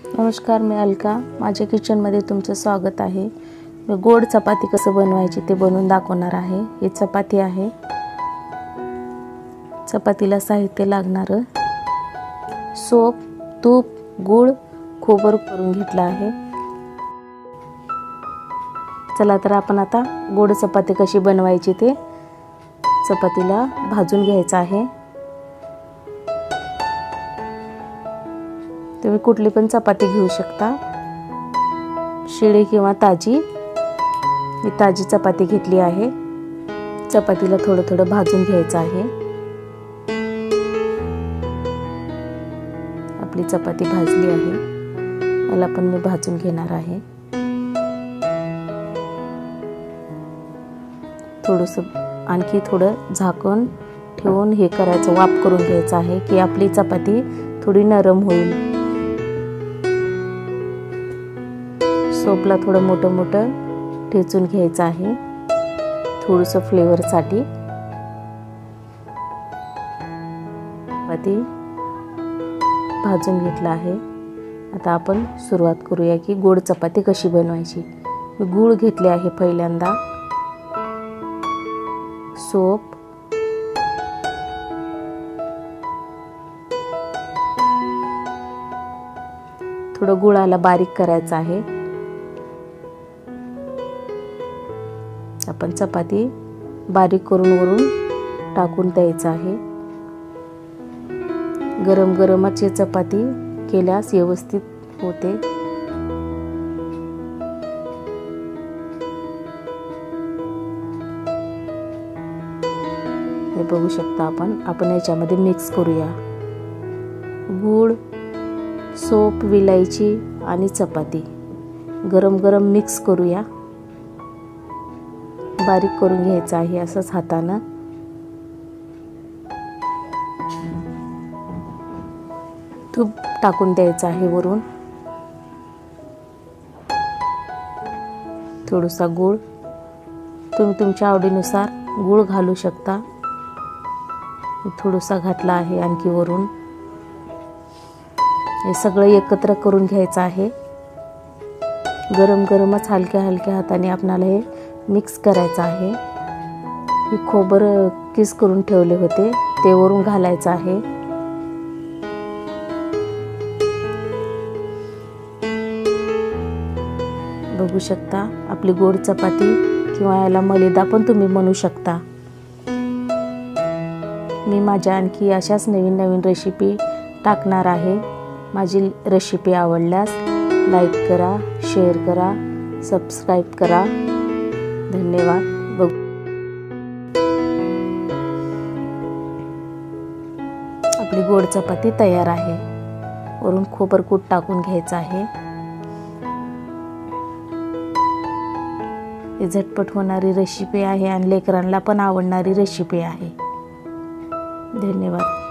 नमस्कार, मी अलका. माझ्या किचनमध्ये तुमचं स्वागत आहे. मी गोड चपाती कसं बनवायची ते बनवून दाखवणार आहे. ही चपाती आहे. चपातीला साहित्य लागणारं सोप, तूप, गूळ, खोबरं करून घेतलं आहे. चला तर आपण आता गोड चपाती कशी बनवायची ते चपातीला भाजून घ्यायचं आहे. तुम्ही कुठली पण चपाती घेऊ शकता, शिळी किंवा ताजी. मी ताजी चपाती घेतली आहे. चपातीला थोडं थोडं भाजून घ्यायचं आहे. आपली चपाती भाजली आहे. याला पण मी भाजून घेणार आहे. थोडंसं आणखी थोडं झाकण ठेवून हे करायचं, वाफ करून घ्यायचं आहे की आपली चपाती थोडी नरम होईल. सोपला थोडं मोठं मोठं ठेचून घ्यायचं आहे, थोडंसं फ्लेवरसाठी. चपाती भाजून घेतला आहे. आता आपण सुरुवात करूया की गोड चपाती कशी बनवायची. गूळ घेतले आहे पहिल्यांदा, सोप, थोडं गुळाला बारीक करायचं आहे. आपण चपाती बारीक करून वरून टाकून द्यायचं आहे. गरम गरमच चपाती केल्यास व्यवस्थित होते. हे बघू शकता आपण याच्यामध्ये मिक्स करूया. गूळ, सोप, विलायची आणि चपाती गरम गरम मिक्स करूया. बारीक करून घ्यायचं आहे असंच हातानं. तूप टाकून द्यायचं आहे वरून. थोडासा गूळ, तुम्ही तुमच्या आवडीनुसार गूळ घालू शकता. थोडासा घातला आहे आणखी वरून. हे सगळं एकत्र करून घ्यायचं आहे. गरम गरमच हलक्या हलक्या हाताने आपणाला हे मिक्स करायचं आहे. हे खोबरं किस करून ठेवले होते ते वरून घालायचं आहे. बघू शकता आपली गोड चपाती, किंवा याला मलिदा पण तुम्ही म्हणू शकता. मी माझ्या आणखी अशाच नवीन नवीन रेसिपी टाकणार आहे. माझी रेसिपी आवडल्यास लाईक करा, शेअर करा, सबस्क्राईब करा. धन्यवाद. आपली गोड चपाती तयार आहे. वरून खोबरकूट टाकून घ्यायचं आहे. ही झटपट होणारी रेसिपी आहे आणि लेकरांना पण आवडणारी रेसिपी आहे. धन्यवाद.